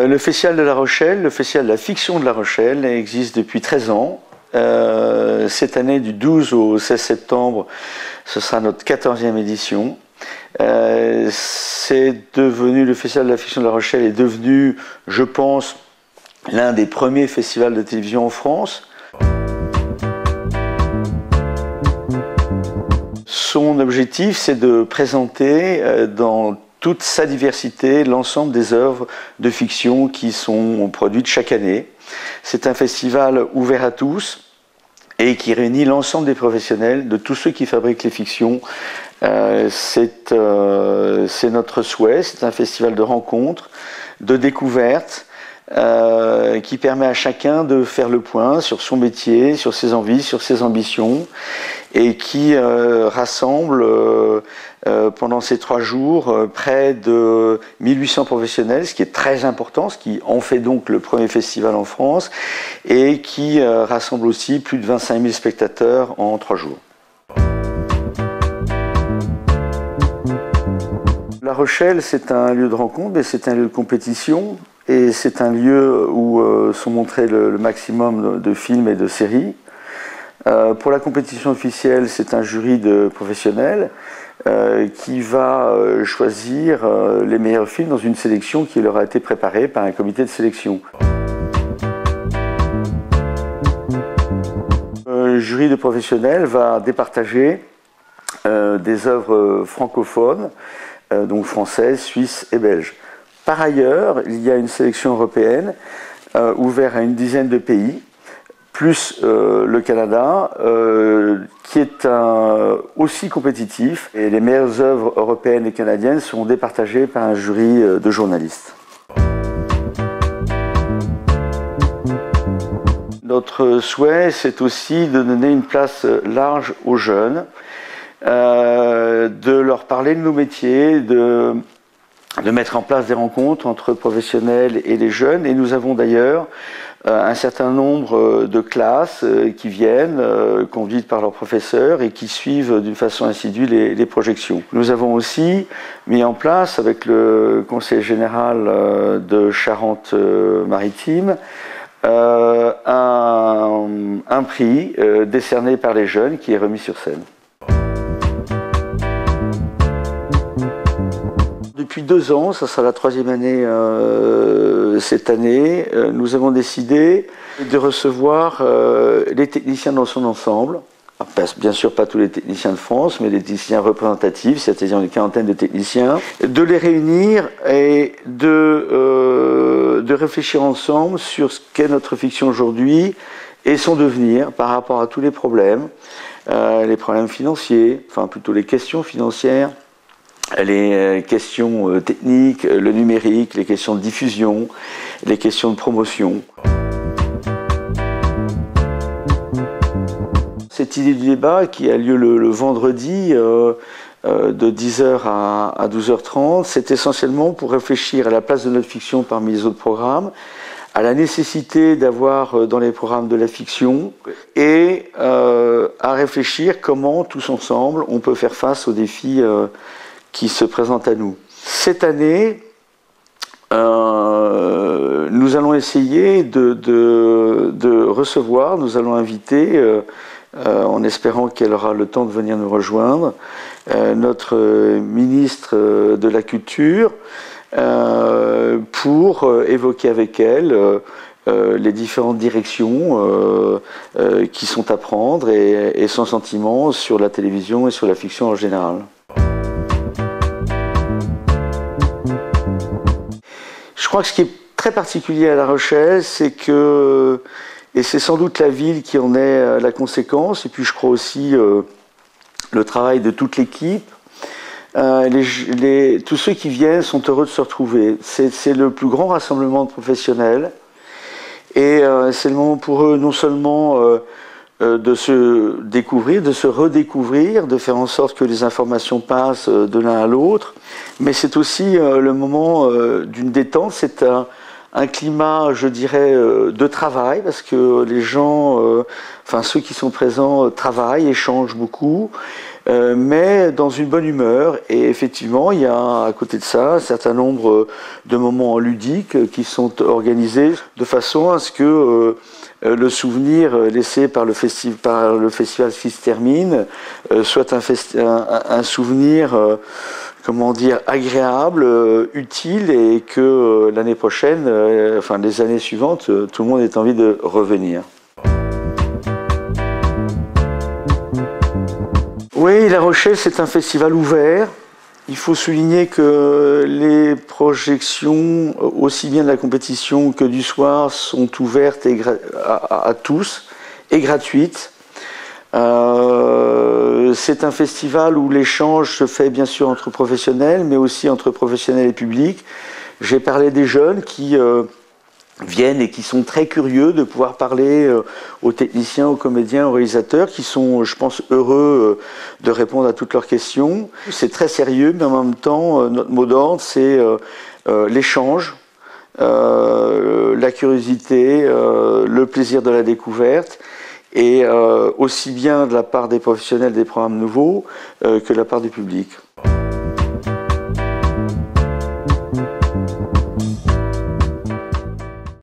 Le Festival de La Rochelle, le Festival de la fiction de La Rochelle, existe depuis 13 ans. Cette année, du 12 au 16 septembre, ce sera notre 14e édition. Le Festival de la fiction de La Rochelle est devenu, je pense, l'un des premiers festivals de télévision en France. Son objectif, c'est de présenter dans toute sa diversité l'ensemble des œuvres de fiction qui sont produites chaque année. C'est un festival ouvert à tous et qui réunit l'ensemble des professionnels, de tous ceux qui fabriquent les fictions. C'est notre souhait, c'est un festival de rencontres, de découvertes, qui permet à chacun de faire le point sur son métier, sur ses envies, sur ses ambitions, et qui rassemble pendant ces 3 jours près de 1800 professionnels, ce qui est très important, ce qui en fait donc le premier festival en France, et qui rassemble aussi plus de 25 000 spectateurs en 3 jours. La Rochelle, c'est un lieu de rencontre, mais c'est un lieu de compétition. Et c'est un lieu où sont montrés le maximum de films et de séries. Pour la compétition officielle, c'est un jury de professionnels qui va choisir les meilleurs films dans une sélection qui leur a été préparée par un comité de sélection. Le jury de professionnels va départager des œuvres francophones, donc françaises, suisses et belges. Par ailleurs, il y a une sélection européenne ouverte à une dizaine de pays, plus le Canada, qui est aussi compétitif. Et les meilleures œuvres européennes et canadiennes seront départagées par un jury de journalistes. Notre souhait, c'est aussi de donner une place large aux jeunes, de leur parler de nos métiers, de mettre en place des rencontres entre professionnels et les jeunes. Et nous avons d'ailleurs un certain nombre de classes qui viennent, conduites par leurs professeurs et qui suivent d'une façon assidue les projections. Nous avons aussi mis en place, avec le Conseil général de Charente-Maritime, un prix décerné par les jeunes qui est remis sur scène. Depuis 2 ans, ça sera la 3e année cette année, nous avons décidé de recevoir les techniciens dans son ensemble. Bien sûr pas tous les techniciens de France, mais les techniciens représentatifs, c'est-à-dire une quarantaine de techniciens, de les réunir et de réfléchir ensemble sur ce qu'est notre fiction aujourd'hui et son devenir par rapport à tous les problèmes financiers, enfin plutôt les questions financières, les questions techniques, le numérique, les questions de diffusion, les questions de promotion. Cette idée du débat qui a lieu le vendredi de 10h à 12h30, c'est essentiellement pour réfléchir à la place de notre fiction parmi les autres programmes, à la nécessité d'avoir dans les programmes de la fiction et à réfléchir comment tous ensemble on peut faire face aux défis qui se présente à nous. Cette année, nous allons essayer de recevoir, nous allons inviter, en espérant qu'elle aura le temps de venir nous rejoindre, notre ministre de la Culture, pour évoquer avec elle les différentes directions qui sont à prendre et son sentiment sur la télévision et sur la fiction en général. Je crois que ce qui est très particulier à La Rochelle, c'est que, et c'est sans doute la ville qui en est la conséquence, et puis je crois aussi le travail de toute l'équipe, tous ceux qui viennent sont heureux de se retrouver. C'est le plus grand rassemblement de professionnels, et c'est le moment pour eux non seulement de se découvrir, de se redécouvrir, de faire en sorte que les informations passent de l'un à l'autre, mais c'est aussi le moment d'une détente, c'est un climat, je dirais, de travail, parce que les gens enfin ceux qui sont présents travaillent, échangent beaucoup, mais dans une bonne humeur. Et effectivement, il y a à côté de ça un certain nombre de moments ludiques qui sont organisés de façon à ce que le souvenir laissé par le festival qui se termine soit un souvenir comment dire, agréable, utile, et que l'année prochaine, enfin les années suivantes, tout le monde ait envie de revenir. Oui, La Rochelle, c'est un festival ouvert. Il faut souligner que les projections, aussi bien de la compétition que du soir, sont ouvertes à tous et gratuites. C'est un festival où l'échange se fait bien sûr entre professionnels, mais aussi entre professionnels et publics. J'ai parlé des jeunes qui viennent et qui sont très curieux de pouvoir parler aux techniciens, aux comédiens, aux réalisateurs, qui sont, je pense, heureux de répondre à toutes leurs questions. C'est très sérieux, mais en même temps, notre mot d'ordre, c'est l'échange, la curiosité, le plaisir de la découverte, et aussi bien de la part des professionnels des programmes nouveaux que de la part du public.